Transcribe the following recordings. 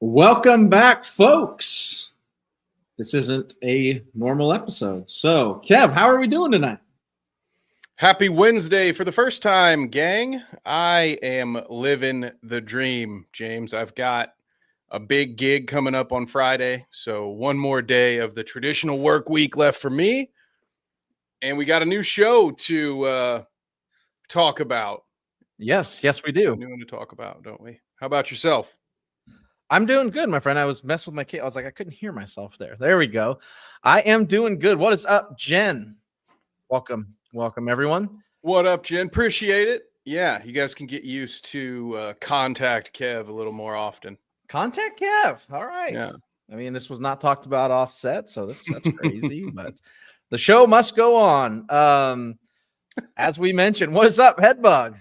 Welcome back, folks. This isn't a normal episode. So, Kev, how are we doing tonight? Happy Wednesday for the first time, gang. I am living the dream, James. I've got a big gig coming up on Friday. So one more day of the traditional work week left for me. And we got a new show to talk about. Yes, we do. New one to talk about, don't we? How about yourself? I'm doing good, my friend. I was messing with my kid. I was like, I couldn't hear myself there. There we go. I am doing good. What is up, Jen? Welcome, everyone. What up, Jen? Appreciate it. Yeah, you guys can get used to contact Kev a little more often. Contact Kev. All right. Yeah. I mean, this was not talked about offset, so that's crazy, but the show must go on. As we mentioned, what is up, Headbug?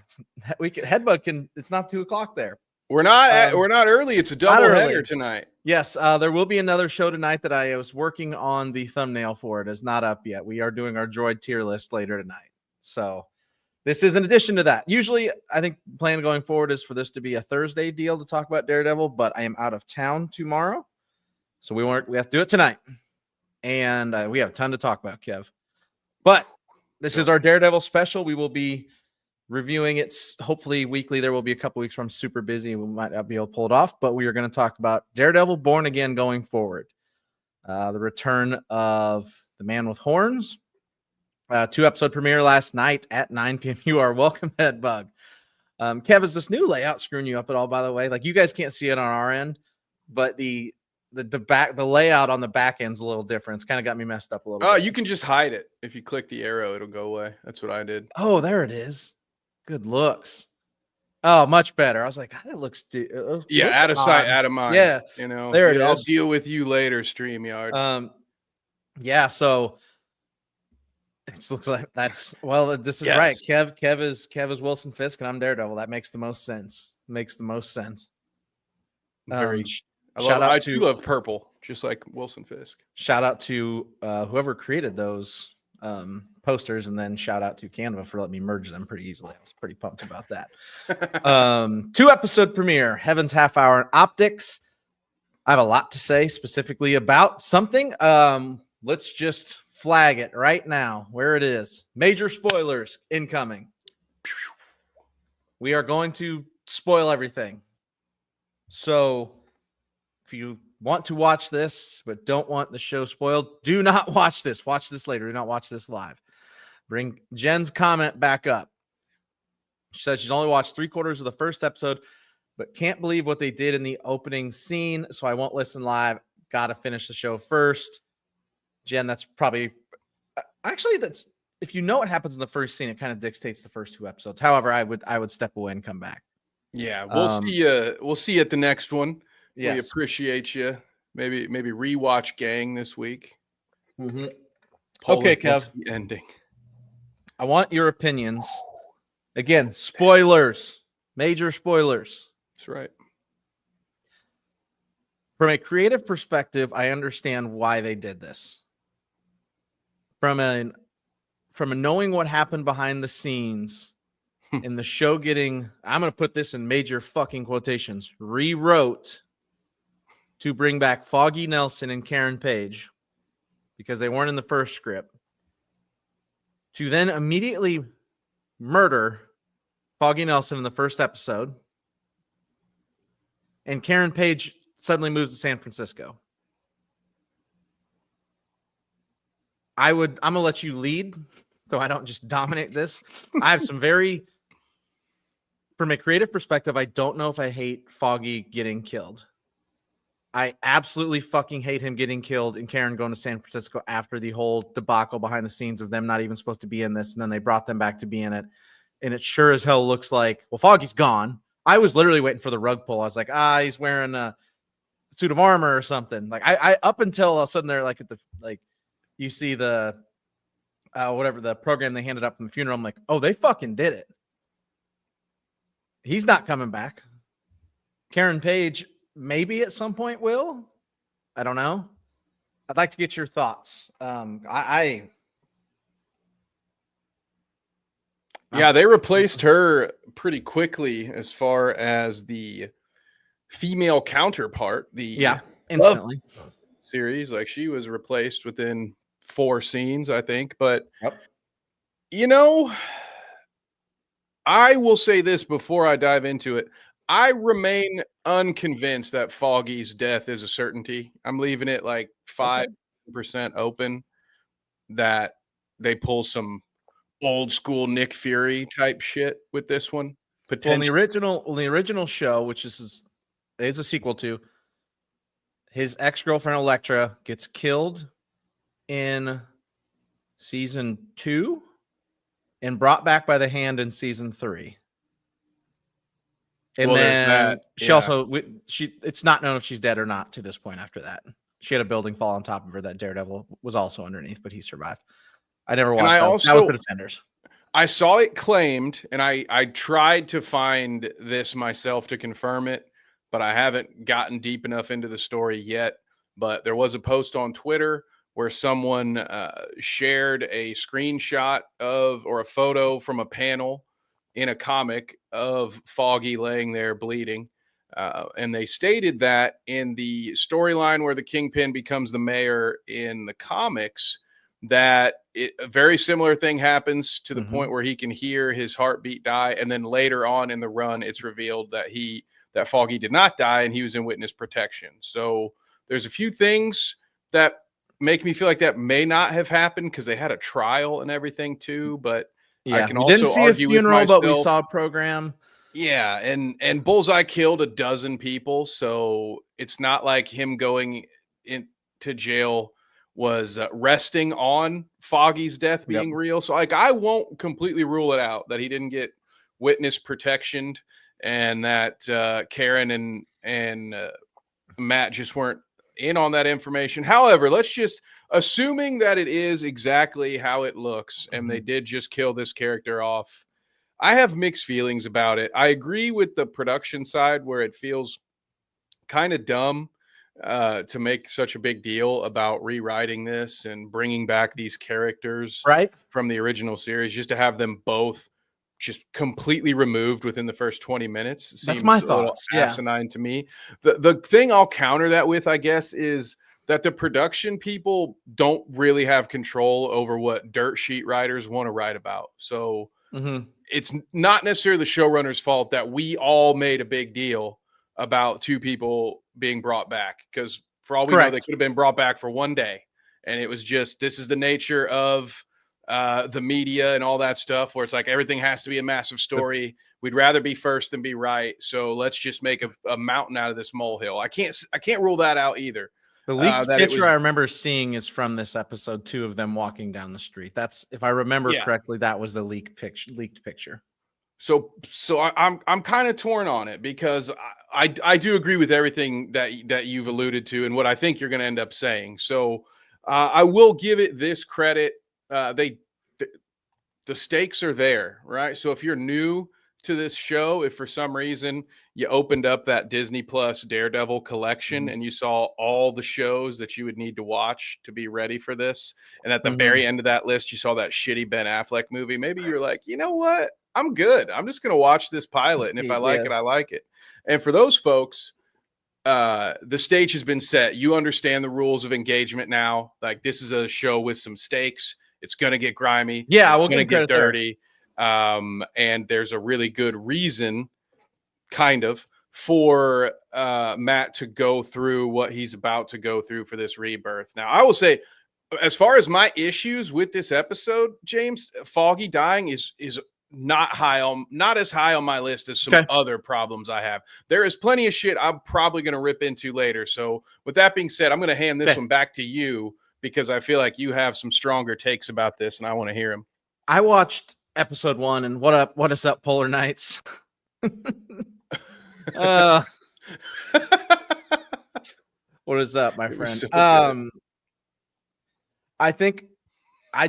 It's not 2:00 there. We're not early. It's a double header tonight. Yes, there will be another show tonight that I was working on the thumbnail for. It is not up yet. We are doing our droid tier list later tonight. So this is in addition to that. Usually, I think the plan going forward is for this to be a Thursday deal to talk about Daredevil, but I am out of town tomorrow. So we have to do it tonight. And we have a ton to talk about, Kev. But this is our Daredevil special. We will be reviewing it hopefully weekly. There will be a couple weeks where I'm super busy and we might not be able to pull it off, but we are going to talk about Daredevil Born Again going forward. The return of the Man with Horns. 2-episode premiere last night at 9 p.m. You are welcome, Headbug. Kev, is this new layout screwing you up at all, by the way? Like, you guys can't see it on our end, but the layout on the back end's a little different. It's kind of got me messed up a little bit. Oh, you can just hide it. If you click the arrow, it'll go away. That's what I did. Oh, there it is. Good looks. Oh, much better. I was like, that looks out of sight, out of mind. Yeah, you know, there it is. I'll deal with you later, StreamYard. Yeah. So it looks like this is right. Kev is Wilson Fisk, and I'm Daredevil. That makes the most sense. I do love purple, just like Wilson Fisk. Shout out to whoever created those posters, and then shout out to Canva for letting me merge them pretty easily. I was pretty pumped about that. 2-episode premiere, Heaven's Half Hour in Optics. I have a lot to say specifically about something. Let's just flag it right now where it is. Major spoilers incoming. We are going to spoil everything. So if you want to watch this but don't want the show spoiled, do not watch this. Watch this later. Do not watch this live. Bring Jen's comment back up. She says she's only watched 3/4 of the first episode, but can't believe what they did in the opening scene, so I won't listen live. Got to finish the show first. Jen, that's probably... Actually, that's... If you know what happens in the first scene, it kind of dictates the first 2 episodes. However, I would step away and come back. Yeah, we'll see you at the next one. Yes. We appreciate you. Maybe rewatch Gang this week. Mm-hmm. Okay, Kev. The ending. I want your opinions. Again, spoilers. Major spoilers. That's right. From a creative perspective, I understand why they did this. From a knowing what happened behind the scenes in the show getting, I'm going to put this in major fucking quotations, rewrote to bring back Foggy Nelson and Karen Page because they weren't in the first script, to then immediately murder Foggy Nelson in the first episode, and Karen Page suddenly moves to San Francisco. I'm going to let you lead so I don't just dominate this. I have some from a creative perspective, I don't know if I hate Foggy getting killed. I absolutely fucking hate him getting killed and Karen going to San Francisco after the whole debacle behind the scenes of them not even supposed to be in this, and then they brought them back to be in it. And it sure as hell looks like, well, Foggy's gone. I was literally waiting for the rug pull. I was like, he's wearing a suit of armor or something. Like I up until all of a sudden they're like at the like you see the whatever the program they handed up from the funeral. I'm like, oh, they fucking did it. He's not coming back. Karen Page maybe at some point will. I don't know. I'd like to get your thoughts. Yeah, they replaced her pretty quickly as far as the female counterpart. Instantly series, like she was replaced within 4 scenes, I think. But Yep. I will say this before I dive into it. I remain unconvinced that Foggy's death is a certainty. I'm leaving it like 5% open that they pull some old school Nick Fury type shit with this one. Well, in the original show, which is a sequel to, his ex-girlfriend Elektra gets killed in season 2 and brought back by the hand in season 3. And then it's not known if she's dead or not to this point after that. She had a building fall on top of her that Daredevil was also underneath, but he survived. I never watched that. That was the Defenders. I saw it claimed, and I tried to find this myself to confirm it, but I haven't gotten deep enough into the story yet. But there was a post on Twitter where someone shared a screenshot or a photo from a panel in a comic of Foggy laying there bleeding. And they stated that in the storyline where the Kingpin becomes the mayor in the comics, that a very similar thing happens to the point where he can hear his heartbeat die. And then later on in the run, it's revealed that Foggy did not die and he was in witness protection. So there's a few things that make me feel like that may not have happened because they had a trial and everything too. But I can also didn't see argue a funeral, with myself, but we saw a program. Yeah, and Bullseye killed a dozen people, so it's not like him going into jail was resting on Foggy's death being real. So like I won't completely rule it out that he didn't get witness protection and that Karen and Matt just weren't in on that information. However, let's just assuming that it is exactly how it looks and they did just kill this character off. I have mixed feelings about it. I agree with the production side where it feels kind of dumb to make such a big deal about rewriting this and bringing back these characters from the original series just to have them both just completely removed within the first 20 minutes. That's my thoughts. Asinine to me. The thing I'll counter that with, I guess, is that the production people don't really have control over what dirt sheet writers want to write about. So it's not necessarily the showrunner's fault that we all made a big deal about 2 people being brought back, because for all we know, they could have been brought back for one day. And it was just, this is the nature of the media and all that stuff, where it's like everything has to be a massive story. We'd rather be first than be right. So let's just make a mountain out of this molehill. I can't rule that out either. The leaked picture I remember seeing is from this episode 2 of them walking down the street. That's, if I remember correctly, that was the leaked picture. So I'm kind of torn on it because I do agree with everything that you've alluded to and what I think you're going to end up saying. So I will give it this credit. The stakes are there, right? So if you're new to this show, if for some reason you opened up that Disney Plus Daredevil collection and you saw all the shows that you would need to watch to be ready for this, and at the very end of that list you saw that shitty Ben Affleck movie, maybe you're like, you know what, I'm good, I'm just gonna watch this pilot, and if I like it, I like it. And for those folks, the stage has been set. You understand the rules of engagement now. Like, this is a show with some stakes. It's gonna get grimy. We'll gonna get dirty. And there's a really good reason, kind of, for Matt to go through what he's about to go through for this rebirth. Now, I will say, as far as my issues with this episode, James, Foggy dying is not as high on my list as some other problems I have. There is plenty of shit I'm probably going to rip into later. So with that being said, I'm going to hand this one back to you because I feel like you have some stronger takes about this and I want to hear them. I watched episode 1 and what is up, Polar Knights? Uh, what is up, my It was friend? so good. I think I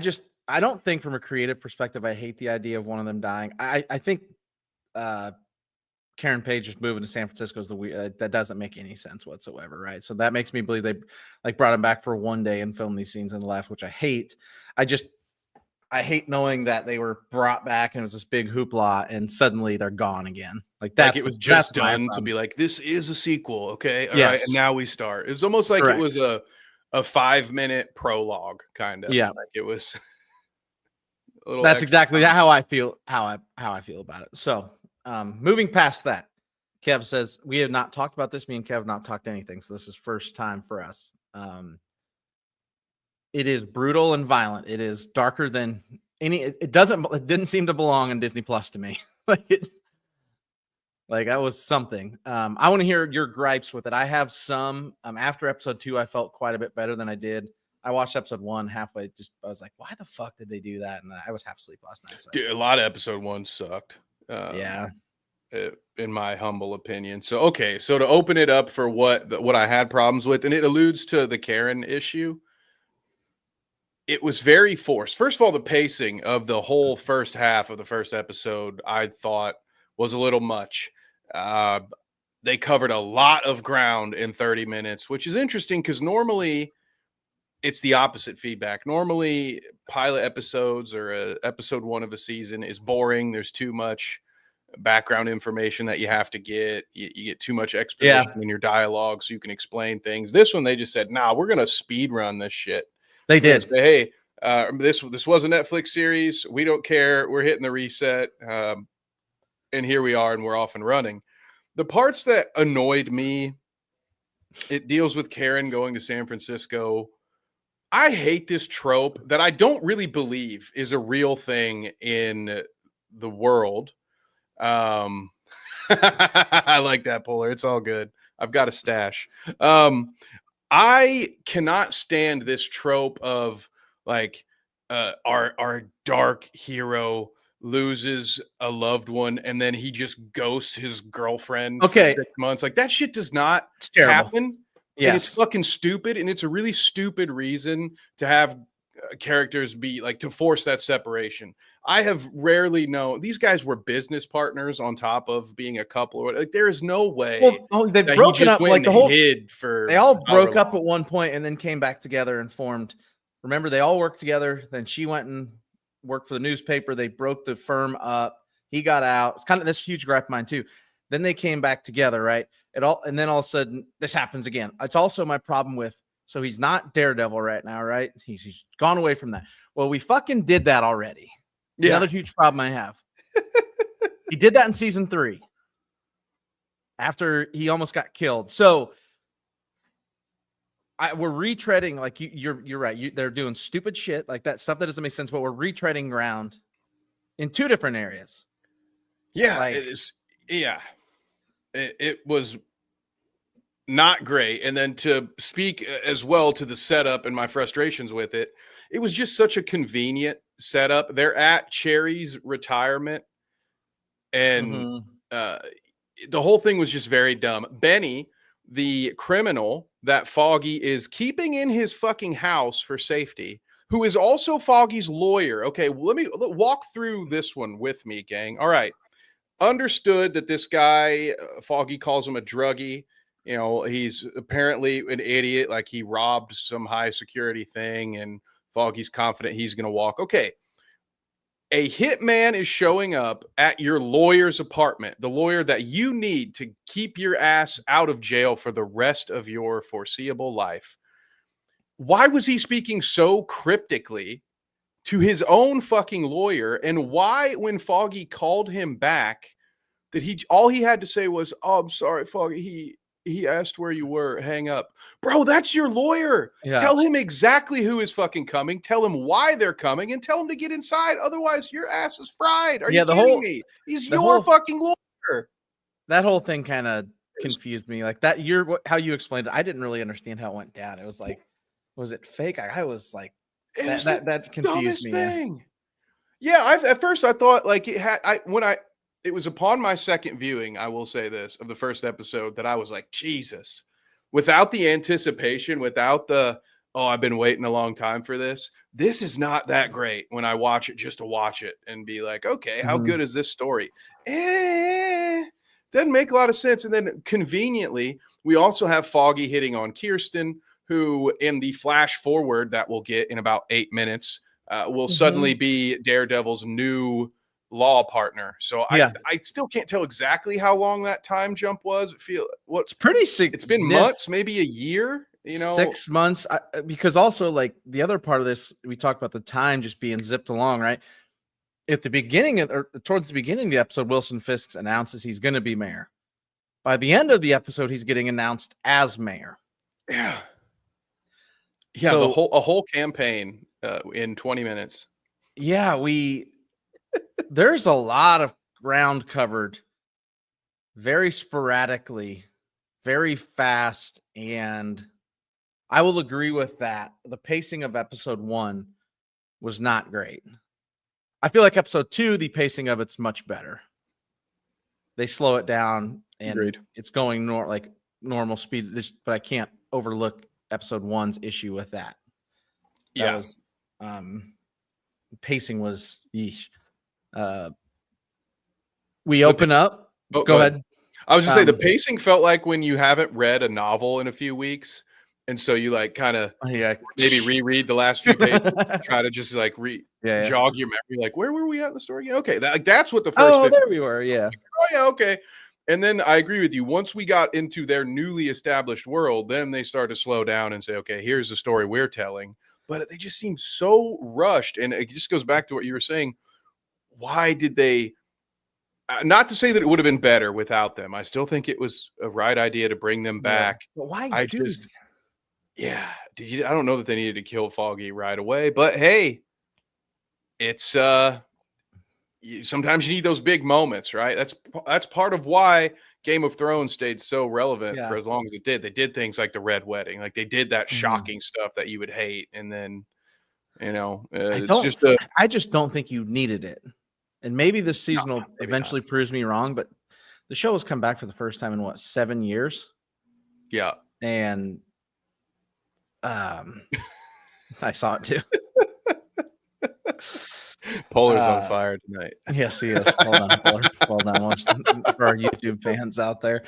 don't think from a creative perspective, I hate the idea of one of them dying. I think uh Karen Page just moving to San Francisco is that doesn't make any sense whatsoever, right? So that makes me believe they like brought him back for one day and filmed these scenes and left, which I hate. I hate knowing that they were brought back and it was this big hoopla and suddenly they're gone again. Like Like it was just my done to problem. be like, this is a sequel. Okay. All right. And Yes, now we start. It was almost like it was correct. a 5-minute prologue, kind of Yeah, like it was a little that's extra exactly content. how I feel. How I feel about it. So, moving past that, Kev says we have not talked about this. Me and Kev have not talked anything, so this is first time for us. It is brutal and violent. It is darker than any. It doesn't. It didn't seem to belong in Disney Plus to me. Like that was something. I want to hear your gripes with it. I have some. After episode 2, I felt quite a bit better than I did. I watched episode 1 halfway. I was like, why the fuck did they do that? And I was half asleep last night. So Dude, a lot of episode 1 sucked. yeah. In my humble opinion. So okay, so to open it up for what I had problems with, and it alludes to the Karen issue. It was very forced. First of all, the pacing of the whole first half of the first episode, I thought was a little much. Uh, they covered a lot of ground in 30 minutes, which is interesting because normally it's the opposite feedback. Normally, pilot episodes or episode 1 of a season is boring. There's too much background information that you have to get. You get too much Yeah. exposition in your dialogue so you can explain things. This one, they just said, nah, we're going to speed run this shit. They We're going to did. say, hey, this was a Netflix series. We don't care. We're hitting the reset. And here we are, and we're off and running. The parts that annoyed me, it deals with Karen going to San Francisco. I hate this trope that I don't really believe is a real thing in the world. I like that, Polar. It's all good. I've got a stash. I cannot stand this trope of like our dark hero loses a loved one and then he just ghosts his girlfriend for Okay. 6 months. Like that shit does not It's terrible. happen. And it's Yes. fucking stupid. And it's a really stupid reason to have characters be like to force that separation. I have rarely known these guys were business partners on top of being a couple. Or like there is no way Well, they've that he broken just up went like the and whole. hid for They all however broke up long. at one point and then came back together and formed. Remember, they all worked together. Then she went and worked for the newspaper. They broke the firm up. He got out. It's kind of this huge gripe of mine too. Then they came back together, right? And then all of a sudden this happens again. It's also my problem with. So he's not Daredevil right now, right? He's gone away from that. Well, we fucking did that already. Yeah. Another huge problem I have. He did that in season 3 after he almost got killed. So we're retreading, like you're right. They're doing stupid shit like that stuff that doesn't make sense, but we're retreading ground in 2 different areas. Yeah, Like, it is. Yeah, it was not great. And then to speak as well to the setup and my frustrations with it, it was just such a convenient setup. They're at Cherry's retirement, and the whole thing was just very dumb. Benny, the criminal that Foggy is keeping in his fucking house for safety, who is also Foggy's lawyer. Okay, let me walk through this one with me, gang. All right. Understood that this guy, Foggy calls him a druggie. You know, he's apparently an idiot, like he robbed some high security thing, and Foggy's confident he's going to walk. Okay. A hitman is showing up at your lawyer's apartment, the lawyer that you need to keep your ass out of jail for the rest of your foreseeable life. Why was he speaking so cryptically to his own fucking lawyer? And why, when Foggy called him back, that all he had to say was, "Oh, I'm sorry, Foggy. He asked where you were. Hang up." Bro, that's your lawyer. yeah. Tell him exactly who is fucking coming. Tell him why they're coming and tell him to get inside. Otherwise, your ass is fried. Are you kidding me? He's your fucking lawyer. That whole thing kind of confused me. Like that, how you explained it, I didn't really understand how it went down. It was like, was it fake? I was like, that confused me. Thing. Yeah, at first I thought like it had. it was upon my second viewing, I will say this, of the first episode that I was like, Jesus, without the anticipation, without the, oh, I've been waiting a long time for this. This is not that great when I watch it just to watch it and be like, okay, how good is this story? Doesn't make a lot of sense. And then conveniently, we also have Foggy hitting on Kirsten, who in the flash forward that we'll get in about 8 minutes will suddenly be Daredevil's new law partner. So Yeah. I still can't tell exactly how long that time jump was. It's pretty sick. It's been months, maybe a year, 6 months. Because also, like, the other part of this, we talked about the time just being zipped along, right? At the beginning or towards the beginning of the episode, Wilson Fisk announces he's going to be mayor. By the end of the episode, he's getting announced as mayor. Yeah. Yeah, So, a whole campaign in 20 minutes. Yeah, there's a lot of ground covered very sporadically, very fast, and I will agree with that. The pacing of episode 1 was not great. I feel like episode 2, the pacing of it's much better. They slow it down and Agreed. It's going normal speed, but I can't overlook episode 1's issue with that. That was pacing was yeesh. We open up. Go ahead. I was just saying the pacing felt like when you haven't read a novel in a few weeks, and so you like kind of maybe reread the last few pages, try to just like jog your memory. Like, where were we at in the story again? Okay, that's what the first. Oh, there we were. Yeah. Oh yeah. Okay. And then I agree with you. Once we got into their newly established world, then they start to slow down and say, okay, here's the story we're telling. But they just seem so rushed. And it just goes back to what you were saying. Why did they, not to say that it would have been better without them. I still think it was a right idea to bring them back. But why I don't know that they needed to kill Foggy right away, but hey, it's, sometimes you need those big moments, right? That's part of why Game of Thrones stayed so relevant for as long as it did. They did things like the Red Wedding, like they did that shocking stuff that you would hate, and then I just don't think you needed it. And maybe this season will eventually proves me wrong, but the show has come back for the first time in 7 years? Yeah, and I saw it too. Polar's on fire tonight. Yes, he is. Hold on, Polar. Hold on, for our YouTube fans out there.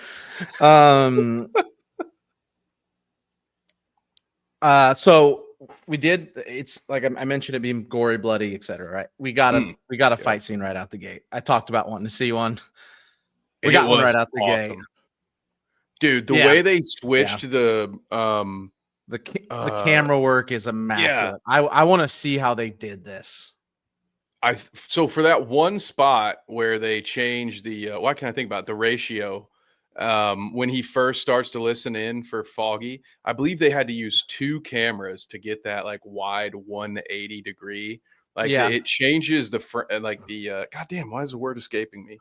So we did. It's like I mentioned, it being gory, bloody, etc. Right? We got a fight scene right out the gate. I talked about wanting to see one. We got one right out the gate, dude. The way they switched the camera work is immaculate. I want to see how they did this. So for that one spot where they changed the what can I think about the ratio when he first starts to listen in for Foggy, I believe they had to use 2 cameras to get that like wide 180 degree. Like it changes the goddamn, why is the word escaping me?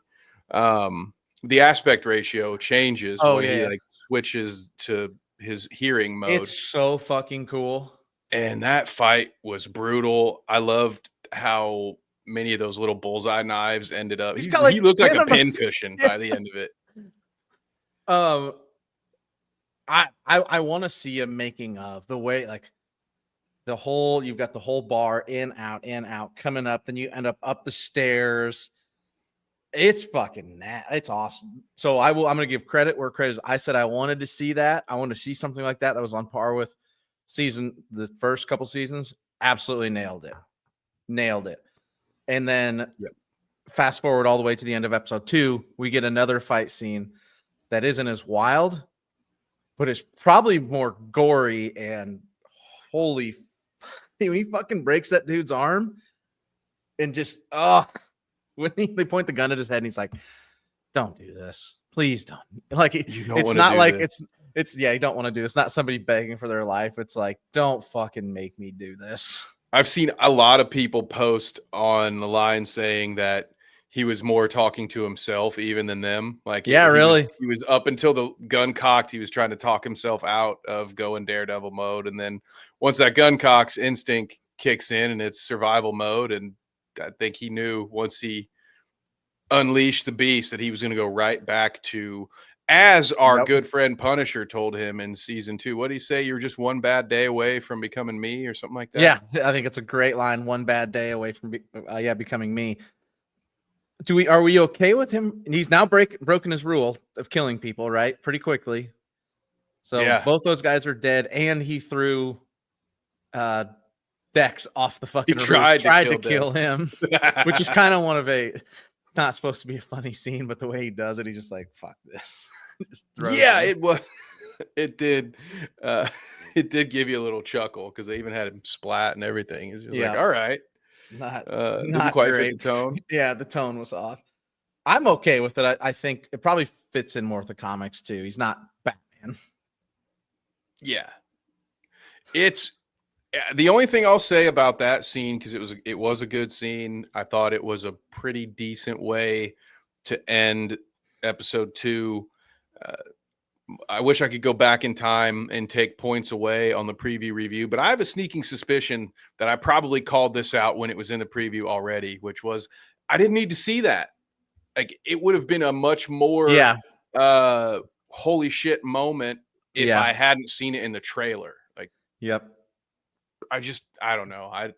The aspect ratio changes when he like switches to his hearing mode. It's so fucking cool. And that fight was brutal. I loved how many of those little bullseye knives ended up. He looked like a pincushion by the end of it. I want to see a making of the way, like you've got the whole bar in, out, coming up, then you end up the stairs. It's fucking it's awesome. So I'm going to give credit where credit is. I said I wanted to see that. I wanted to see something like that was on par with the first couple seasons. Absolutely nailed it. And then fast forward all the way to the end of episode 2, we get another fight scene that isn't as wild, but it's probably more gory. And holy, he fucking breaks that dude's arm and just when they point the gun at his head and he's like, "Don't do this, please don't." Like it's not like it's you don't want to do this. It's not somebody begging for their life. It's like, don't fucking make me do this. I've seen a lot of people post on the line saying that he was more talking to himself even than them. Like, really? He was up until the gun cocked. He was trying to talk himself out of going Daredevil mode. And then once that gun cocks, instinct kicks in and it's survival mode. And I think he knew once he unleash the beast that he was going to go right back to, as our good friend Punisher told him in season 2. What did he say? You're just one bad day away from becoming me, or something like that. Yeah, I think it's a great line. One bad day away from becoming me. Are we okay with him? And he's now broken his rule of killing people, right? Pretty quickly. So both those guys are dead, and he threw Dex off the fucking roof. Tried to kill him, which is kind of one of not supposed to be a funny scene, but the way he does it, he's just like, fuck this. It was. It did. It did give you a little chuckle because they even had him splat and everything. It's just like, all right. Not didn't quite great. Fit the tone. Yeah, the tone was off. I'm okay with it. I think it probably fits in more with the comics too. He's not Batman. Yeah. It's the only thing I'll say about that scene, because it was a good scene. I thought it was a pretty decent way to end episode 2. I wish I could go back in time and take points away on the preview review, but I have a sneaking suspicion that I probably called this out when it was in the preview already, which was I didn't need to see that. Like, it would have been a much more holy shit moment if I hadn't seen it in the trailer. Like, I don't know.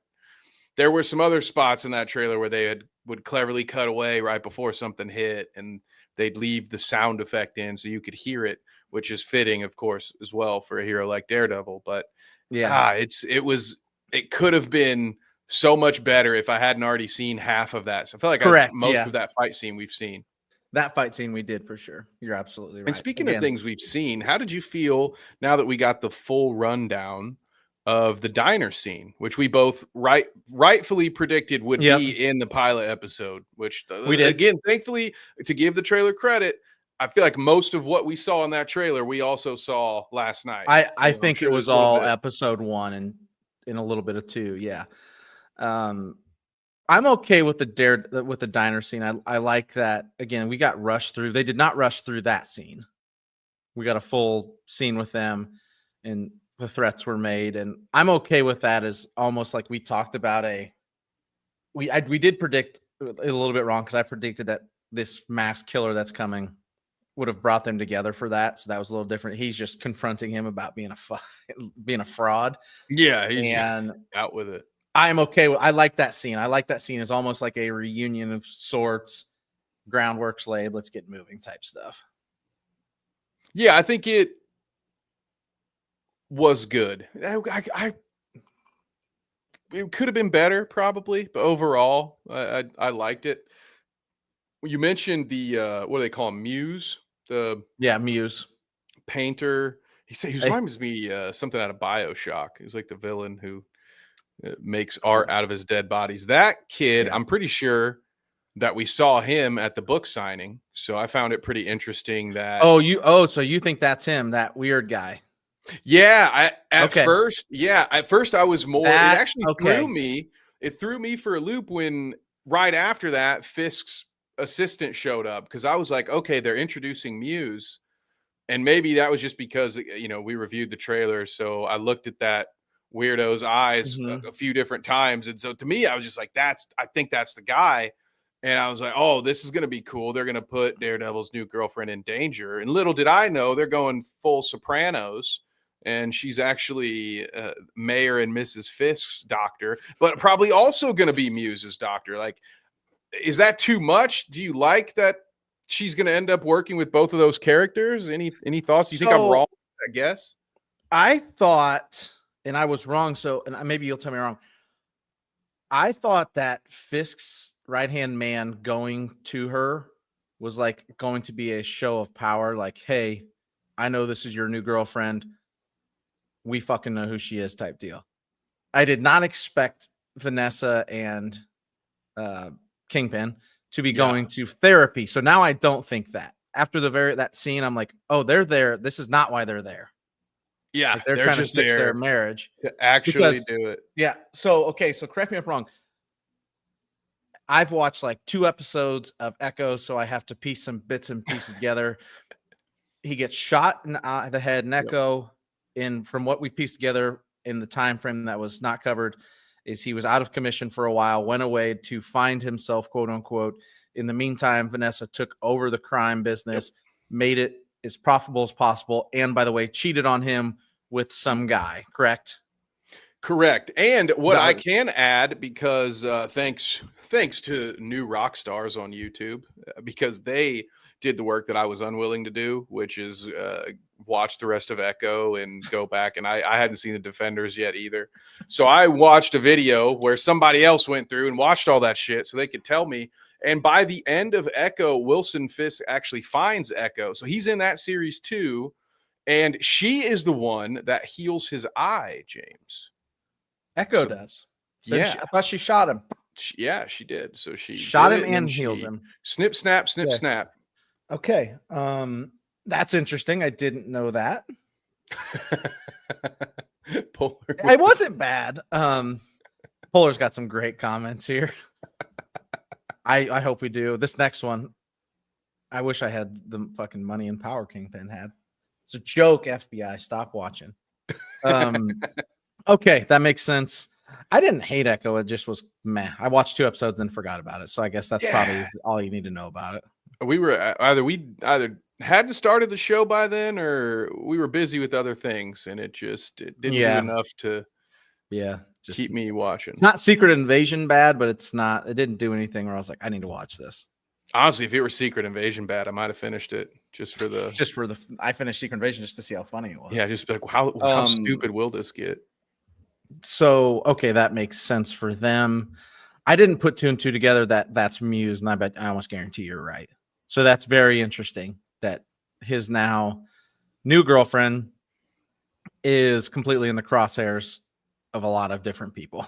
There were some other spots in that trailer where they would cleverly cut away right before something hit, and they'd leave the sound effect in so you could hear it, which is fitting, of course, as well for a hero like Daredevil. But it could have been so much better if I hadn't already seen half of that. So I feel like most of that fight scene we've seen. That fight scene we did for sure. You're absolutely right. And speaking of things we've seen, how did you feel now that we got the full rundown of the diner scene, which we both rightfully predicted would be in the pilot episode, which we did. Again, thankfully, to give the trailer credit, I feel like most of what we saw in that trailer, we also saw last night. I think it was all episode 1 and in a little bit of 2. Yeah. I'm okay with the diner scene. I like that. Again, we got rushed through. They did not rush through that scene. We got a full scene with them, and the threats were made, and I'm okay with that. As almost like we talked about we did predict a little bit wrong, because I predicted that this mass killer that's coming would have brought them together for that. So that was a little different. He's just confronting him about being a fraud. Yeah, he's out with it. I'm okay with. I like that scene. I like that scene as almost like a reunion of sorts. Groundwork's laid. Let's get moving type stuff. Yeah, I think it was good. It could have been better probably, but overall, I liked it. You mentioned the what do they call him? Muse. Muse painter. He reminds me something out of BioShock. He was like the villain who makes art out of his dead bodies. That kid, I'm pretty sure that we saw him at the book signing. So I found it pretty interesting that. So you think that's him, that weird guy? Yeah. At first I was more. It actually threw me. It threw me for a loop when right after that Fisk's assistant showed up, because I was like, okay, they're introducing Muse, and maybe that was just because we reviewed the trailer, so I looked at that weirdo's eyes a few different times, and so to me I was just like, I think that's the guy. And I was like, oh, this is going to be cool. They're going to put Daredevil's new girlfriend in danger. And little did I know they're going full Sopranos, and she's actually Mayor and Mrs. Fisk's doctor, but probably also going to be Muse's doctor. Like, is that too much? Do you like that she's going to end up working with both of those characters? Any thoughts? Do you think I'm wrong, I guess? I thought, and I was wrong, and maybe you'll tell me wrong. I thought that Fisk's right-hand man going to her was like going to be a show of power. Like, hey, I know this is your new girlfriend. We fucking know who she is type deal. I did not expect Vanessa and Kingpin to be going to therapy. So now I don't think that. After that scene, I'm like, oh, they're there. This is not why they're there. Yeah, like they're trying to fix their marriage to actually do it. Yeah. So correct me if I'm wrong. I've watched like 2 episodes of Echo, so I have to piece some bits and pieces together. He gets shot in the head in Echo. And from what we've pieced together in the time frame that was not covered, is he was out of commission for a while, went away to find himself, quote unquote, In the meantime, Vanessa took over the crime business, made it as profitable as possible, and by the way, cheated on him with some guy, correct? Correct. And what I What, can add, because thanks to new rock stars on YouTube, because they did the work that I was unwilling to do, which is watch the rest of Echo and go back. And I hadn't seen the Defenders yet either. So I watched a video where somebody else went through and watched all that shit so they could tell me. And by the end of Echo, Wilson Fisk actually finds Echo. So he's in that series too. And she is the one that heals his eye, James. Echo does. So Yeah. I thought she shot him. Yeah, she did. So she shot did him it, and she heals him. Snip, snap, snip, Yeah. snap. Okay. That's interesting. I didn't know that. Polar. It wasn't bad. Polar's got some great comments here. I hope we do. This next one, I wish I had the fucking money and power Kingpin had. It's a joke, FBI. Stop watching. Okay, that makes sense. I didn't hate Echo. It just was meh. I watched 2 episodes and forgot about it. So I guess that's probably all you need to know about it. We were either hadn't started the show by then, or we were busy with other things, and it didn't do enough to just keep me watching. It's not Secret Invasion bad, but it didn't do anything where I was like, I need to watch this. Honestly, if it were Secret Invasion bad, I might have finished it I finished Secret Invasion just to see how funny it was. Yeah, just like how stupid will this get? So okay, that makes sense for them. I didn't put 2 and 2 together. That's Muse, and I almost guarantee you're right. So that's very interesting that his now new girlfriend is completely in the crosshairs of a lot of different people.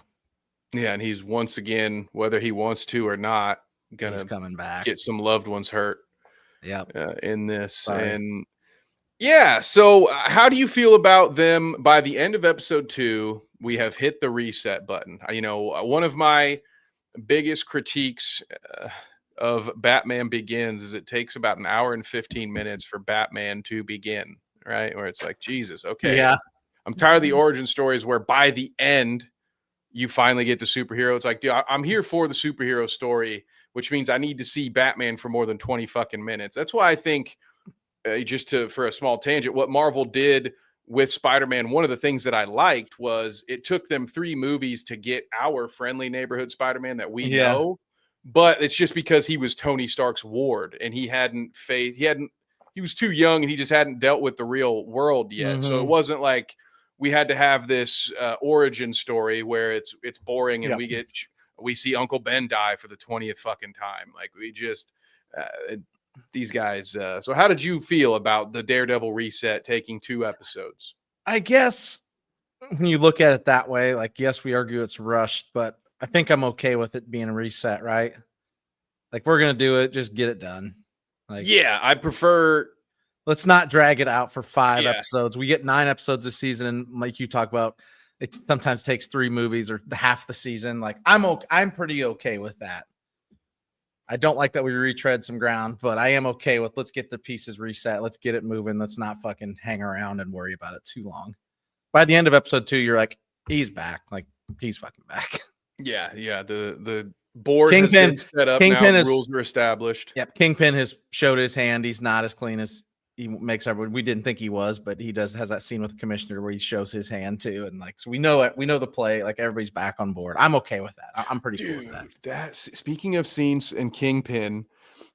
Yeah, and he's once again, whether he wants to or not, he's coming back, get some loved ones hurt. In this. Sorry. And yeah, so how do you feel about them? By the end of episode 2, we have hit the reset button. One of my biggest critiques of Batman Begins is it takes about 1 hour and 15 minutes for Batman to begin, right? Where it's like, Jesus, okay. Yeah. I'm tired of the origin stories where by the end you finally get the superhero. It's like, dude, I'm here for the superhero story, which means I need to see Batman for more than 20 fucking minutes. That's why I think, for a small tangent, what Marvel did with Spider-Man, one of the things that I liked was it took them 3 movies to get our friendly neighborhood Spider-Man that we know. But it's just because he was Tony Stark's ward and he was too young and he just hadn't dealt with the real world yet. So it wasn't like we had to have this origin story where it's boring and we see Uncle Ben die for the 20th fucking time. Like we just these guys. So how did you feel about the Daredevil reset taking 2 episodes? I guess when you look at it that way, like, yes, we argue it's rushed, but I think I'm okay with it being a reset, right? Like, we're going to do it. Just get it done. Like, yeah, I prefer. Let's not drag it out for 5 episodes. We get 9 episodes this season. And like you talk about, it sometimes takes 3 movies or half the season. Like, I'm pretty okay with that. I don't like that we retread some ground, but I am okay with let's get the pieces reset. Let's get it moving. Let's not fucking hang around and worry about it too long. By the end of episode 2, you're like, he's back. Like, he's fucking back. Yeah. The board has been set up. Now rules are established. Yep. Kingpin has showed his hand. He's not as clean as he makes everyone. We didn't think he was, but he has that scene with the commissioner where he shows his hand too. And like, so we know it. We know the play. Like, everybody's back on board. I'm okay with that. I'm pretty cool with that. That's speaking of scenes and Kingpin.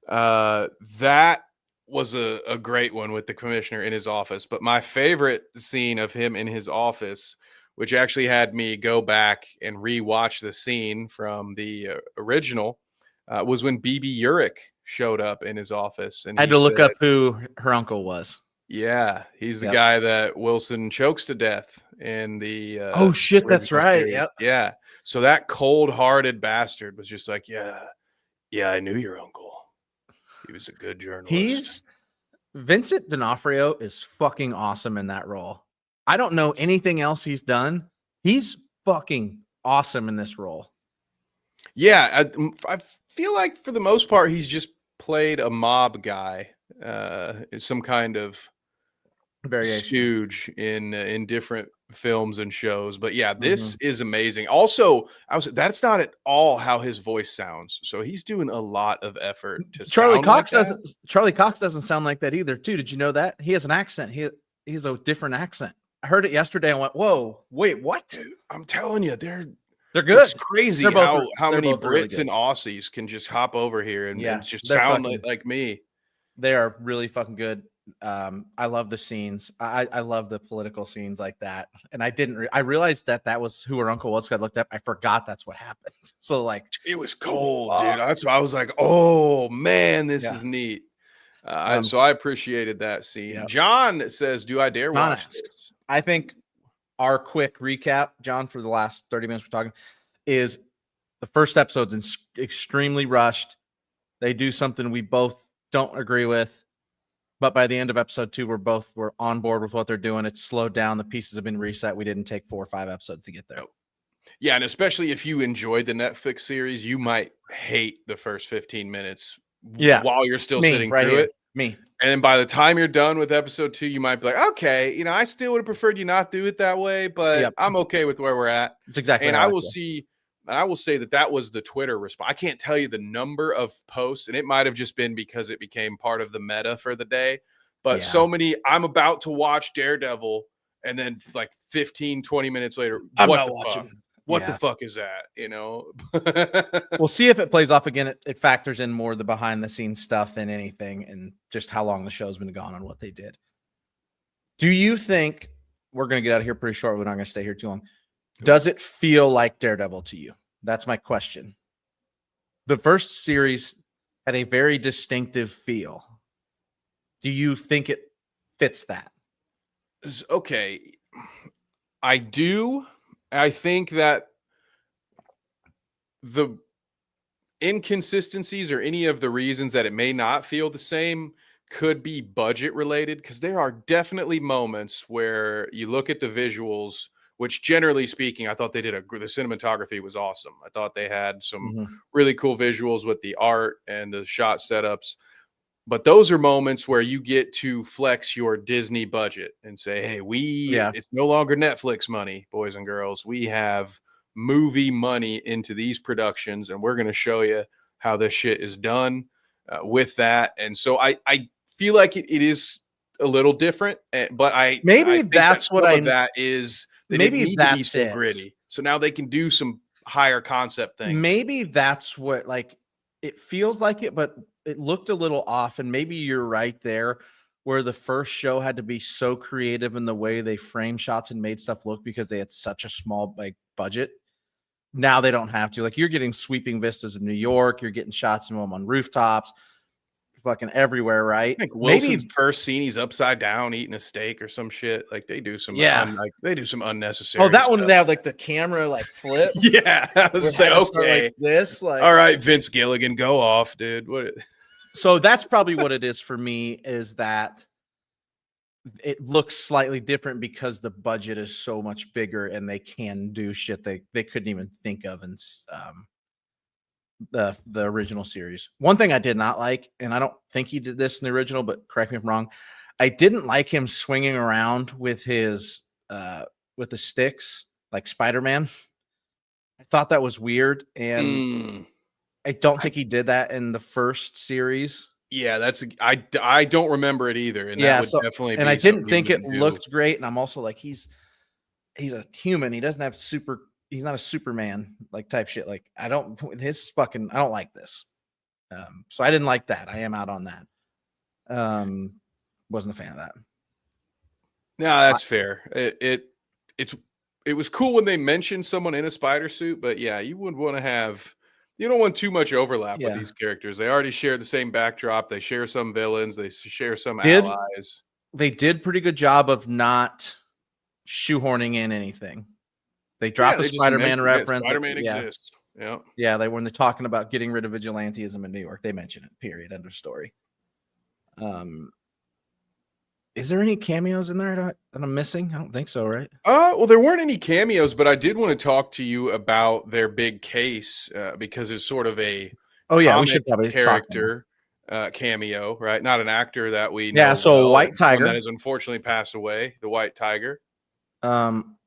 That was a great one with the commissioner in his office. But my favorite scene of him in his office, which actually had me go back and rewatch the scene from the original, was when BB Urich showed up in his office. And I had to look up who her uncle was. Yeah, he's the guy that Wilson chokes to death in the oh shit, that's right. Series. Yep. Yeah. So that cold-hearted bastard was just like, yeah, I knew your uncle. He was a good journalist. Vincent D'Onofrio is fucking awesome in that role. I don't know anything else he's done. He's fucking awesome in this role. Yeah, I feel like for the most part he's just played a mob guy, some kind of variation stooge in different films and shows. But yeah, this Mhm. is amazing. Also, that's not at all how his voice sounds. So he's doing a lot of effort to sound like that. Charlie Cox doesn't sound like that either, too. Did you know that? He has an accent. He has a different accent. I heard it yesterday and went, "Whoa, wait, what?" Dude, I'm telling you, They're it's good. crazy They're both how they're many both really Brits good. and Aussies can just hop over here and Yeah, just they're sound fucking like me. they are really fucking good. I love the scenes. I love the political scenes like that. And I realized that was who her uncle was. 'Cause I looked up. I forgot that's what happened. So like, It was holy cold, dude. fuck. That's why I was like, "Oh man, this Yeah. is neat." Um, So I appreciated that scene. yeah. John says, "Do I dare John watch asked. this?" I think our quick recap, John, for the last 30 minutes we're talking, is the first episode's extremely rushed. They do something we both don't agree with. But by the end of episode 2, we're on board with what they're doing. It's slowed down. The pieces have been reset. We didn't take 4 or 5 episodes to get there. Oh. Yeah, and especially if you enjoyed the Netflix series, you might hate the first 15 minutes Yeah. while you're still Me sitting right through here. it. Me. And then by the time you're done with episode 2, you might be like, "Okay, I still would have preferred you not do it that way, but Yep. I'm okay with where we're at." It's exactly And how I I will feel. say that was the Twitter response. I can't tell you the number of posts, and it might have just been because it became part of the meta for the day. But Yeah. so many, I'm about to watch Daredevil, and then like 15, 20 minutes later, I'm what not the fuck? watching. What the Yeah. fuck is that? We'll see if it plays off again. It factors in more the behind the scenes stuff than anything and just how long the show's been gone and what they did. Do you think we're going to get out of here pretty short? We're not going to stay here too long. Does it feel like Daredevil to you? That's my question. The first series had a very distinctive feel. Do you think it fits that? Okay. I do. I think that the inconsistencies or any of the reasons that it may not feel the same could be budget related, because there are definitely moments where you look at the visuals, which generally speaking, I thought they did the cinematography was awesome. I thought they had some Mhm. really cool visuals with the art and the shot setups. But those are moments where you get to flex your Disney budget and say, "Hey, Yeah. it's no longer Netflix money, boys and girls. We have movie money into these productions, and we're going to show you how this shit is done with that." And so I feel like it is a little different, but I Maybe think that that's what some of I that is they didn't maybe need to be that's so it. gritty. So now they can do some higher concept things. Maybe that's what like it feels like it, but it looked a little off. And maybe you're right there where the first show had to be so creative in the way they frame shots and made stuff look because they had such a small like budget. Now they don't have to. Like you're getting sweeping vistas of New York, you're getting shots of them on rooftops, fucking everywhere, right? I think Wilson's Maybe first scene, he's upside down eating a steak or some shit. Like they do some yeah. they do some Oh, unnecessary that one stuff. they have like the camera like flip. Yeah, I Where was it had saying, to start okay, like this, like all right, Vince Gilligan, go off, dude. What? so that's probably what it is for me is that it looks slightly different because the budget is so much bigger and they can do shit they couldn't even think of in the original series. One thing I did not like, and I don't think he did this in the original, but correct me if I'm wrong, I didn't like him swinging around with with the sticks like Spider-Man. I thought that was weird, and I don't think he did that in the first series. Yeah, I don't remember it either, and that Yeah, would so definitely and I be something didn't he think it wouldn't do. looked great, and I'm also like, he's a human. He doesn't have he's not a Superman like type shit. Like I don't like this. So I didn't like that. I am out on that. Wasn't a fan of that. No, that's fair. It was cool when they mentioned someone in a spider suit, but yeah, you don't want too much overlap with Yeah. these characters. They already share the same backdrop. They share some villains. They share some Did allies. they did pretty good job of not shoehorning in anything. They Yeah, drop a they just Spider-Man mentioned that reference. Spider-Man exists. Yeah. Yeah, when they're talking about getting rid of vigilantism in New York, they mention it. Period. End of story. Is there any cameos in there that I'm missing? I don't think so, right? Well, there weren't any cameos, but I did want to talk to you about their big case because it's sort of a Oh yeah, we should comic probably talk now. character cameo, right? Not an actor that we Yeah, know so well, White someone that Tiger. has unfortunately passed away, the White Tiger.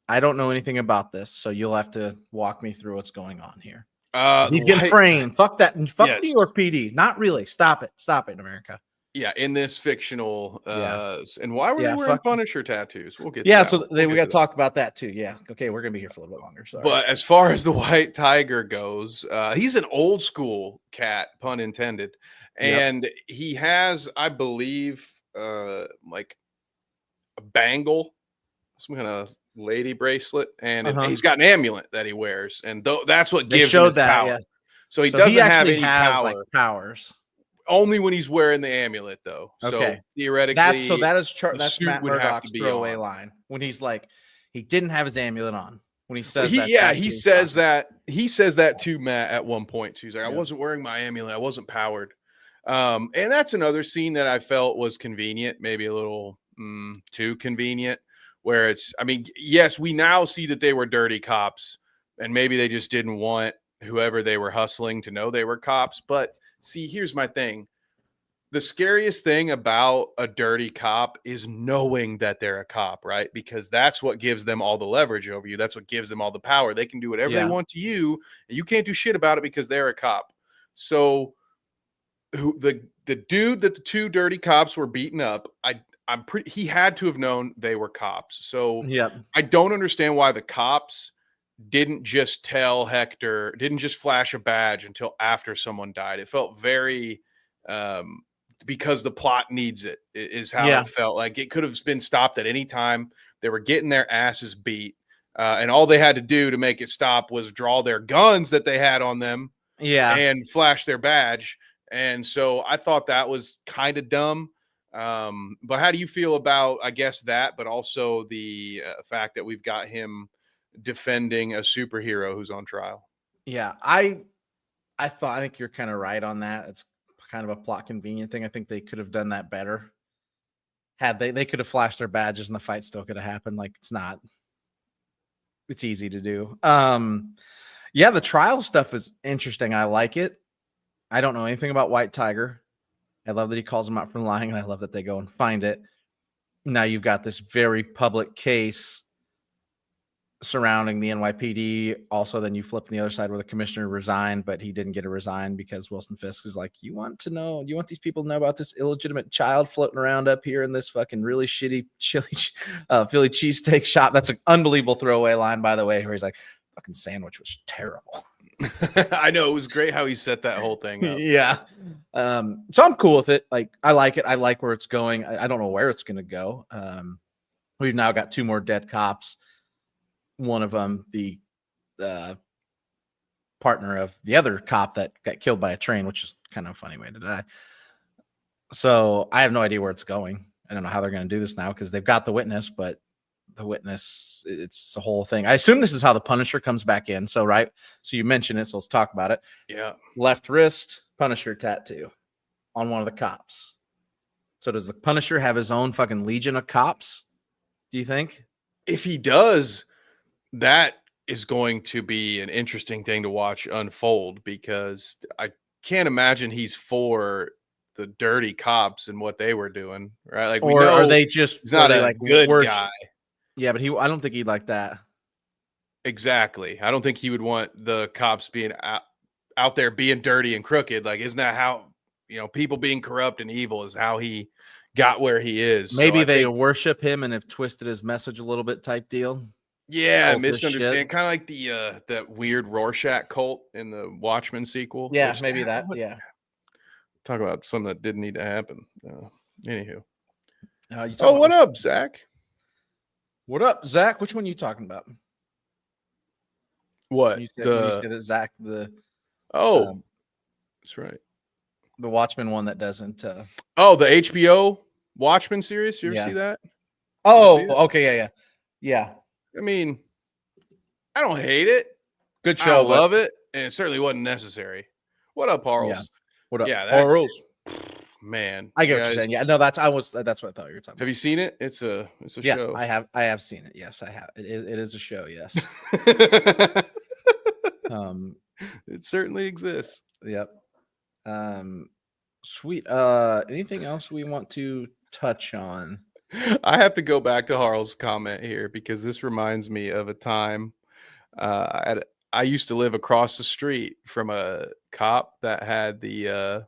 I don't know anything about this, so you'll have to walk me through what's going on here. The He's getting white, framed. Fuck that. Fuck yes. New York PD. Not really. Stop it. Stop it, America. Yeah, in this fictional, Yeah. and why were they Yeah, wearing fuck. Punisher tattoos? We'll get to Yeah, that so one. we We'll got get to to that. talk about that too. Yeah. Okay, we're gonna be here for a little bit longer. Sorry. But as far as the White Tiger goes, he's an old school cat, pun intended, Yep. and he has, I believe, like a bangle, some kind of lady bracelet, and he's got an amulet that he wears, and that's what They gives him showed his that. power. Yeah. So he So he doesn't have actually any has power. like powers. Only when he's wearing the amulet, though. Okay. So theoretically, That's the suit Matt would have to Murdock's be throwaway on. line when he's like, he didn't have his amulet on. When he says He that, he says that to Matt at one point too. He's like, I wasn't wearing my amulet, I wasn't powered. And that's another scene that I felt was convenient, maybe a little too convenient, where it's, I mean, yes, we now see that they were dirty cops, and maybe they just didn't want whoever they were hustling to know they were cops. But see, here's my thing. The scariest thing about a dirty cop is knowing that they're a cop, right? Because that's what gives them all the leverage over you. That's what gives them all the power. They can do whatever they want to you, and you can't do shit about it because they're a cop. So the dude that the two dirty cops were beating up, I'm pretty, he had to have known they were cops. So I don't understand why the cops didn't just tell Hector, didn't just flash a badge until after someone died. It felt very because the plot needs it, is how it felt. Like it could have been stopped at any time. They were getting their asses beat. And all they had to do to make it stop was draw their guns that they had on them and flash their badge. And so I thought that was kind of dumb. But how do you feel about, I guess, that, but also the fact that we've got him defending a superhero who's on trial? Yeah, I think you're kind of right on that. It's kind of a plot convenient thing. I think they could have done that better. Had they could have flashed their badges and the fight still could have happened. Like it's easy to do. Yeah, the trial stuff is interesting. I like it. I don't know anything about White Tiger. I love that he calls them out for lying, and I love that they go and find it. Now you've got this very public case surrounding the NYPD. Also, then you flip to the other side where the commissioner resigned, but he didn't get to resign because Wilson Fisk is like, you want these people to know about this illegitimate child floating around up here in this fucking really shitty Philly cheesesteak shop. That's an unbelievable throwaway line, by the way, where he's like, fucking sandwich was terrible. I know, it was great how he set that whole thing up. Yeah. So I'm cool with it. Like, I like it. I like where it's going. I don't know where it's going to go. We've now got 2 more dead cops. One of them, the partner of the other cop that got killed by a train, which is kind of a funny way to die. So I have no idea where it's going. I don't know how they're going to do this now because they've got the witness, but the witness, it's a whole thing. I assume this is how the Punisher comes back in. So, right. So you mentioned it. So let's talk about it. Yeah. Left wrist, Punisher tattoo on one of the cops. So does the Punisher have his own fucking legion of cops? Do you think? If he does, that is going to be an interesting thing to watch unfold, because I can't imagine he's for the dirty cops and what they were doing, right? Like, or are they just he's not a good guy. Yeah, but I don't think he'd like that. Exactly. I don't think he would want the cops being out there being dirty and crooked. Like, isn't that how, people being corrupt and evil is how he got where he is? Maybe so they worship him and have twisted his message a little bit type deal. Yeah, misunderstand. Kind of like the that weird Rorschach cult in the Watchmen sequel. Yeah, maybe that. Yeah. Talk about something that didn't need to happen. Anywho. What up, Zach? What up, Zach? Which one are you talking about? What? You said that Zach, that's right. The Watchmen one that doesn't. The HBO Watchmen series. You ever see that? Oh, okay. Yeah. I mean, I don't hate it. Good show. I love it. And it certainly wasn't necessary. What up, Harles? Yeah. What up? Yeah, Harles. Man, I get what you're saying. Yeah, no, that's what I thought you were talking about. Have you seen it? It's a show. I have seen it. Yes, I have. It is a show. Yes. It certainly exists. Yep. Sweet. Anything else we want to touch on? I have to go back to Harl's comment here because this reminds me of a time I used to live across the street from a cop that had the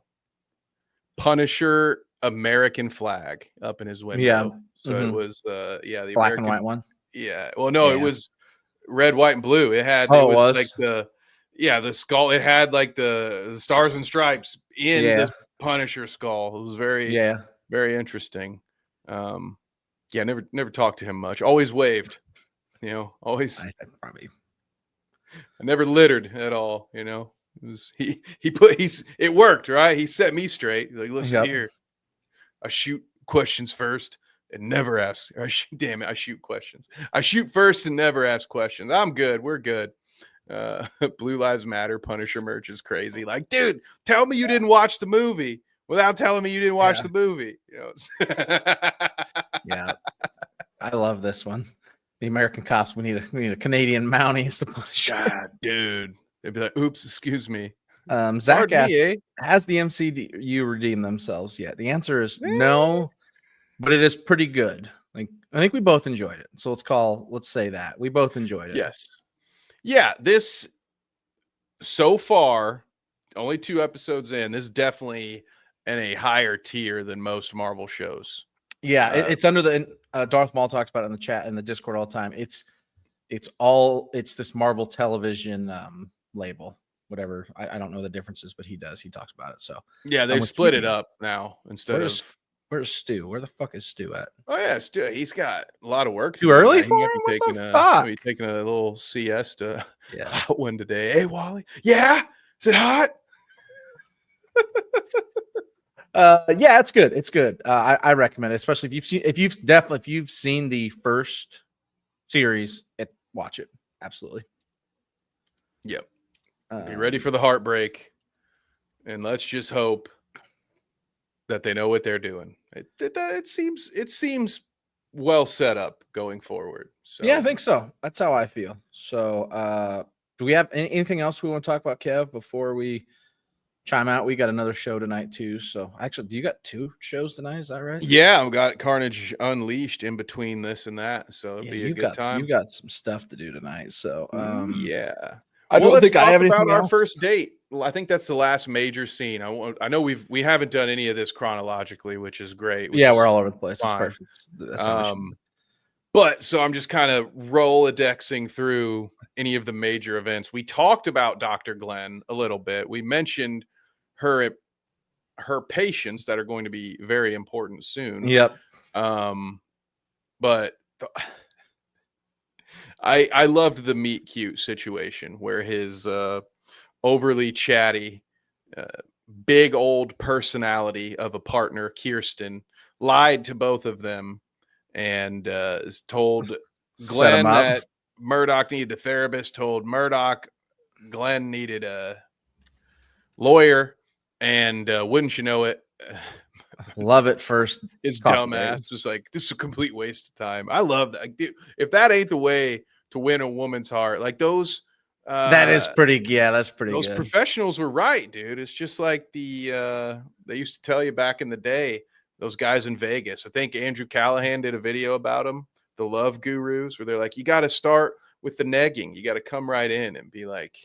Punisher American flag up in his Yeah. window. So it Hmm. was the Black and white American. one. Yeah. Well, no, it Yeah. was red, white, and blue. It Oh, it was like was. the skull. It had like the stars and stripes in Yeah. the Punisher skull. It was very, Yeah. very interesting. Yeah, never talked to him much. Always waved, always. I probably. I never littered at all, It was it worked, right? He set me straight. Like, listen Yep. here, I shoot questions first and never ask. Damn it, I shoot questions. I shoot first and never ask questions. I'm good. We're good. Blue Lives Matter Punisher merch is crazy. Like, dude, tell me you didn't watch the movie without telling me you didn't watch Yeah. the movie. Yeah. I love this one. The American cops. We need a Canadian Mountie as the Punisher. God, dude. They'd be like, oops, excuse me. Zach Pardon asks, me, eh? has the MCU redeemed themselves yet? The answer is no, but it is pretty good. Like, I think we both enjoyed it. So let's say that we both enjoyed it. Yes. Yeah, this so far, only 2 episodes in, this is definitely in a higher tier than most Marvel shows. Yeah, it's under the Darth Maul talks about it in the chat and the Discord all the time. It's this Marvel Television label, whatever. I don't know the differences, but he does. He talks about it. So yeah, they split it up now instead of. Where's Stu? Where the fuck is Stu at? Oh yeah, Stu. He's got a lot of work. Too early for him? What the fuck? Maybe taking a little siesta. Yeah. Hot one today. Hey Wally. Yeah. Is it hot? Yeah, it's good. It's good. I recommend it, especially if you've seen the first series, watch it. Absolutely. Yep. Be ready for the heartbreak, and let's just hope that they know what they're doing. It seems well set up going forward. So yeah, I think so. That's how I feel. So, do we have anything else we want to talk about, Kev, before we chime out? We got another show tonight too. So, actually, do you got 2 shows tonight? Is that right? Yeah, I've got Carnage Unleashed in between this and that, so it'll be a good time. You've got some stuff to do tonight. So, yeah. I don't think I have anything about our else. first date. Well, I think that's the last major scene. I know we haven't done any of this chronologically, which is great. Yeah, we're all over the place. Fine. It's perfect. That's how but so I'm just kind of Rolodexing through any of the major events. We talked about Dr. Glenn a little bit. We mentioned her patients that are going to be very important soon. Yep. But I loved the meet cute situation where his overly chatty, big old personality of a partner, Kirsten, lied to both of them and told Glenn that Murdoch needed a therapist, told Murdoch Glenn needed a lawyer, and wouldn't you know it, love it. First, his dumbass was like, this is a complete waste of time. I love that. If that ain't the way to win a woman's heart, like those that is pretty. Yeah, that's pretty. Those good. Professionals were right, dude. It's just like they used to tell you back in the day. Those guys in Vegas. I think Andrew Callahan did a video about them, the love gurus, where they're like, you got to start with the negging. You got to come right in and be like,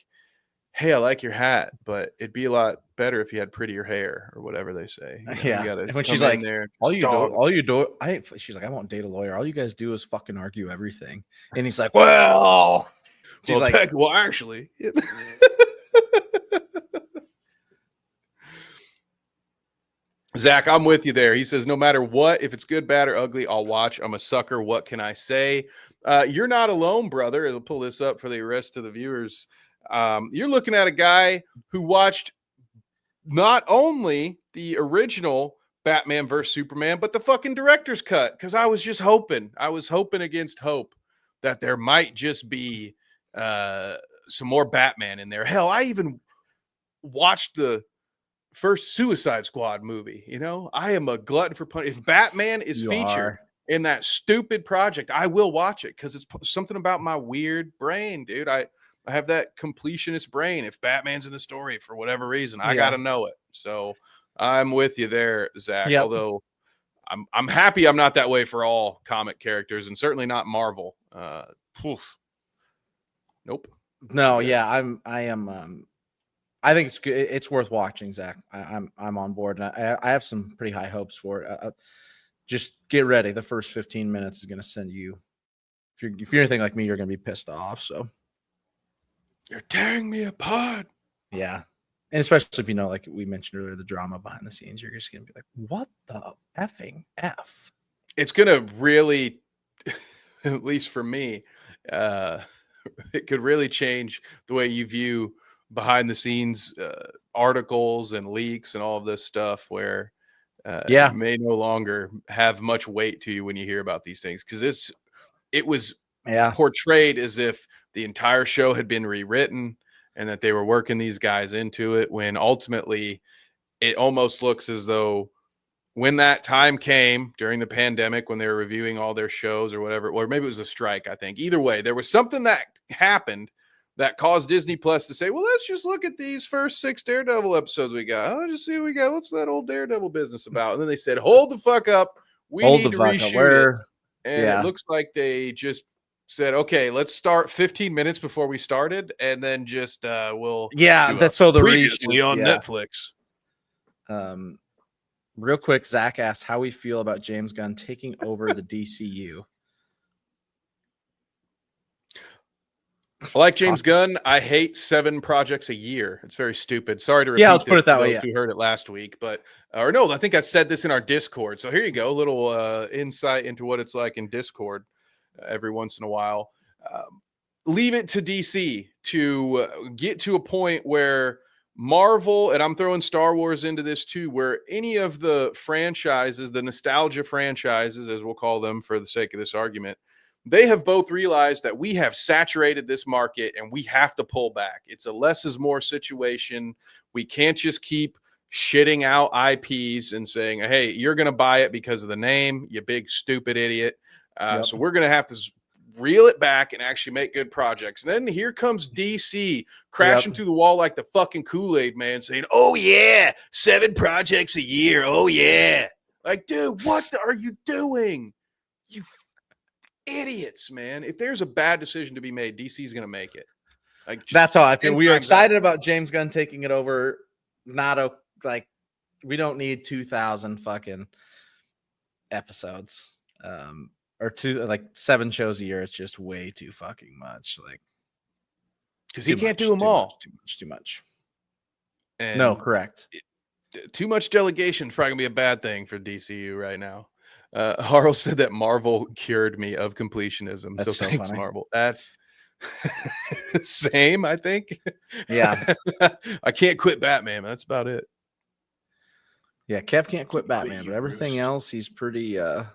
hey, I like your hat, but it'd be a lot better if you had prettier hair or whatever they say. Yeah. And when she's like, there, she's like, I won't date a lawyer. All you guys do is fucking argue everything. And he's like, well, she's well, actually. Zach, I'm with you there. He says, no matter what, if it's good, bad, or ugly, I'll watch. I'm a sucker. What can I say? You're not alone, brother. I'll pull this up for the rest of the viewers. You're looking at a guy who watched not only the original Batman vs. Superman, but the fucking director's cut. Because I was just hoping. I was hoping against hope that there might just be some more Batman in there. Hell, I even watched the first Suicide Squad movie. I am a glutton for punishment. If Batman is featured in that stupid project, I will watch it because it's something about my weird brain, dude. I have that completionist brain. If Batman's in the story for whatever reason, I got to know it. So I'm with you there, Zach. Yep. Although I'm happy I'm not that way for all comic characters, and certainly not Marvel. Nope. No, Okay. yeah, I am. I think it's good. It's worth watching, Zach. I'm on board, and I have some pretty high hopes for it. Just get ready. The first 15 minutes is going to send you. If you're anything like me, you're going to be pissed off. So You're tearing me apart. yeah, and especially if you know, like we mentioned earlier, the drama behind the scenes, you're just going to be like, "What the effing f?" It's gonna really, at least for me, it could really change the way you view behind the scenes articles and leaks and all of this stuff, where Yeah, it may no longer have much weight to you when you hear about these things, because it was yeah, portrayed as if the entire show had been rewritten and that they were working these guys into it, when ultimately it almost looks as though when that time came during the pandemic, when they were reviewing all their shows or whatever, or maybe it was a strike, I think. Either way, there was something that happened that caused Disney Plus to say, well, let's just look at these first 6 Daredevil episodes we got. Oh, just see what we got. What's that old Daredevil business about? And then they said, hold the fuck up. We hold the need to fuck up. reshoot it. Where? And it Yeah, looks like they just said, okay, let's start 15 minutes before we started, and then just we'll yeah. do a That's so the previously reshoot. on Yeah. Netflix. Real quick, Zach asked how we feel about James Gunn taking over the DCU. I like James Gunn. I hate 7 projects a year. It's very stupid. Sorry to repeat Yeah, let's put this it that for way. those Yeah. who heard it last week, but or no, I think I said this in our Discord. So here you go, a little insight into what it's like in Discord every once in a while. Leave it to DC to get to a point where Marvel, and I'm throwing Star Wars into this too, where any of the franchises, the nostalgia franchises, as we'll call them for the sake of this argument, they have both realized that we have saturated this market and we have to pull back. It's a less is more situation. We can't just keep shitting out IPs and saying, hey, you're going to buy it because of the name, you big stupid idiot. Yep. So we're going to have to reel it back and actually make good projects. And then here comes DC crashing through the wall like the fucking Kool-Aid man, saying, oh yeah, 7 projects a year. Oh yeah. Like, dude, what are you doing? You idiots, man. If there's a bad decision to be made, DC's going to make it. Like, That's how I feel. 10 We are times out. excited about James Gunn taking it over. Like we don't need 2,000 fucking episodes. Or 7 shows a year. It's just way too fucking much. Like, because he can't do them all. Too much. And no, correct. Too much delegation is probably gonna be a bad thing for DCU right now. Harl said that Marvel cured me of completionism. That's so thanks, funny. Marvel. That's same, I think. Yeah. I can't quit Batman. That's about it. Yeah, Kev can't quit Batman, but everything else he's pretty I'll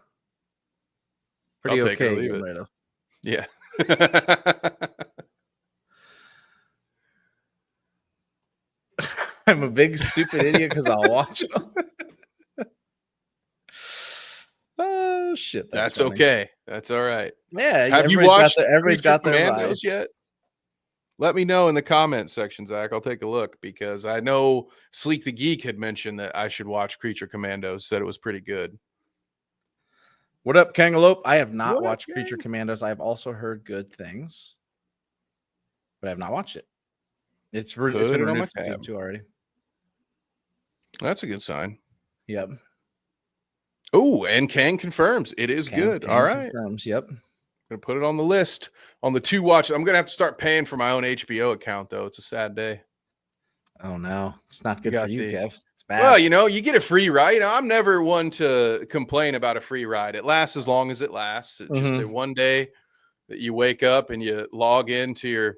take it or okay. leave it. Rid of. Yeah. I'm a big stupid idiot because I'll watch them. Oh shit! That's funny. okay. That's all right. Yeah. Have you watched everybody's got their Commandos rights yet? Let me know in the comment section, Zach. I'll take a look, because I know Sleek the Geek had mentioned that I should watch Creature Commandos. Said it was pretty good. What up, Kangaloope? I have not What up, watched Creature gang? Commandos. I've also heard good things, but I have not watched it. It's been renewed for season 2 already. That's a good sign. Yep. Oh, and Kang confirms it is good. All right. Confirms. Yep. Gonna put it on the list on the 2 watch. I'm gonna have to start paying for my own HBO account, though. It's a sad day. Oh no, it's not good for you, Kev. It's bad. Well, you get a free ride. I'm never one to complain about a free ride. It lasts as long as it lasts. It's just a one day that you wake up and you log into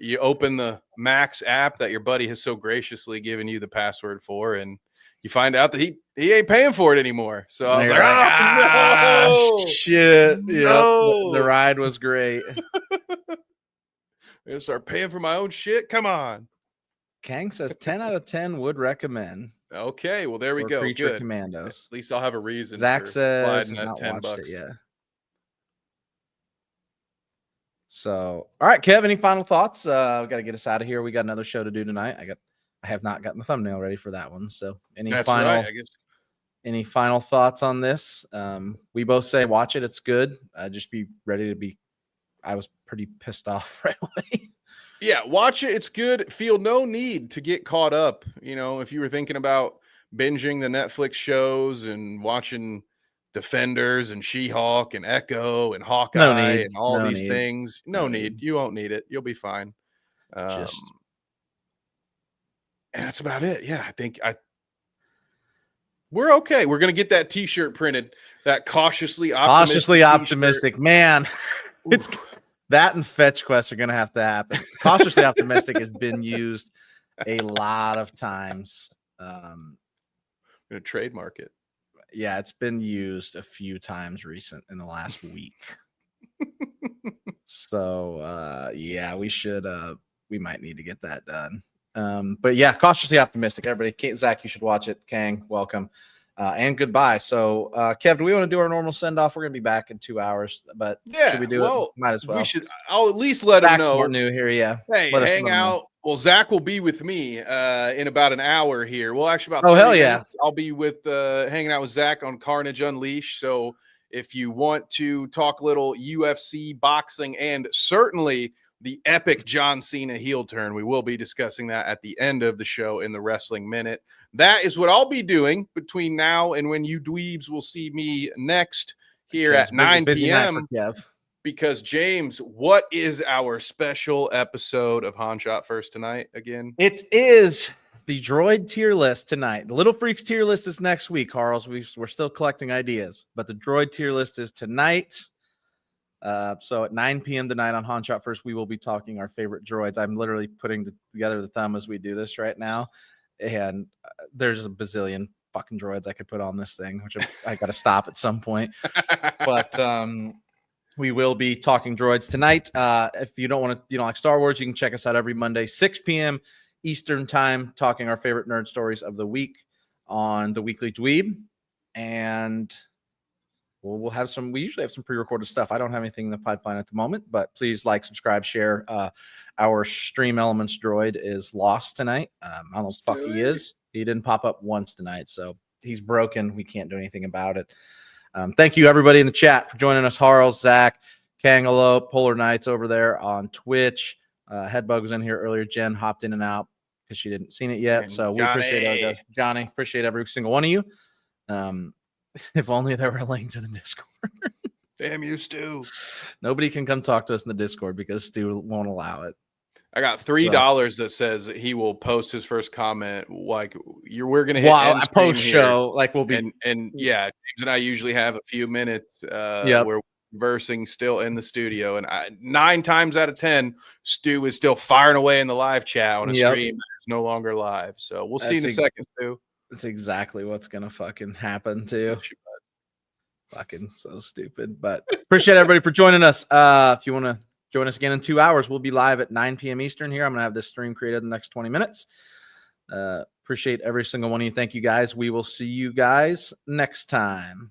you open the Max app that your buddy has so graciously given you the password for, and you find out that he ain't paying for it anymore. So I was like, no, shit. No. Yep. The ride was great. I'm gonna start paying for my own shit. Come on. Kang says 10 out of 10 would recommend. Okay, well there we go. Creature Good. Commandos. At least I'll have a reason. Zach for says sliding he's not that watched $10. it yet. So, all right, Kev, any final thoughts? We got to get us out of here. We got another show to do tonight. I have not gotten the thumbnail ready for that one. So, any That's final? right. I guess any final thoughts on this? We both say watch it. It's good. Just be ready to be. I was pretty pissed off right away. Yeah, watch it. It's good. Feel no need to get caught up. You know, if you were thinking about binging the Netflix shows and watching Defenders and She-Hulk and Echo and No Hawkeye need. and all No these need. things, no need. You won't need it. You'll be fine. Just And that's about it. Yeah, we're okay. We're gonna get that T-shirt printed. That cautiously optimistic. Man, it's that and Fetch Quest are gonna have to happen. Cautiously optimistic has been used a lot of times. I'm gonna trademark it. Yeah, it's been used a few times in the last week. So yeah, we might need to get that done. But yeah, cautiously optimistic. Everybody, Zach, you should watch it. Kang, welcome. And goodbye. So, Kev, do we want to do our normal send off? We're gonna be back in 2 hours, but yeah, should we do it? Might as well. We should. I'll at least let Zach's them know. More new here, yeah. Hey, hang out. Well, Zach will be with me in about an hour here. Well, actually, about 30 hell yeah, minutes. I'll be with hanging out with Zach on Carnage Unleashed. So, if you want to talk a little UFC, boxing, and certainly the epic John Cena heel turn, we will be discussing that at the end of the show in the Wrestling Minute. That is what I'll be doing between now and when you dweebs will see me next here at 9 p.m. Because, James, what is our special episode of Han Shot First tonight again? It is the droid tier list tonight. The Little Freaks tier list is next week, Carls. We're still collecting ideas, but the droid tier list is tonight. So at 9 p.m. tonight on Han Shot First, we will be talking our favorite droids. I'm literally putting together the thumb as we do this right now. And there's a bazillion fucking droids I could put on this thing, which I got to stop at some point. But we will be talking droids tonight. If you don't like Star Wars, you can check us out every Monday, 6 p.m. Eastern time, talking our favorite nerd stories of the week on the Weekly Dweeb. And we usually have some pre-recorded stuff. I don't have anything in the pipeline at the moment, but please like, subscribe, share. Our Stream Elements droid is lost tonight. I don't know what the fuck he is. He didn't pop up once tonight, so he's broken. We can't do anything about it. Thank you, everybody in the chat, for joining us. Harls, Zach, Kangalo, Polar Knights over there on Twitch. Headbug was in here earlier. Jen hopped in and out because she didn't seen it yet. And so we appreciate it. Johnny, appreciate every single one of you. If only there were a link to the Discord. Damn you, Stu. Nobody can come talk to us in the Discord because Stu won't allow it. I got $3 that says he will post his first comment. Like we're gonna hit a post show. Like we'll be and yeah, James and I usually have a few minutes where we're conversing still in the studio, and 9 times out of 10, Stu is still firing away in the live chat on a stream that is no longer live. So we'll see in a second, Stu. That's exactly what's gonna fucking happen too. Fucking so stupid. But appreciate everybody for joining us. If you want to join us again in 2 hours, we'll be live at 9 p.m. Eastern here. I'm gonna have this stream created in the next 20 minutes. Appreciate every single one of you. Thank you guys. We will see you guys next time.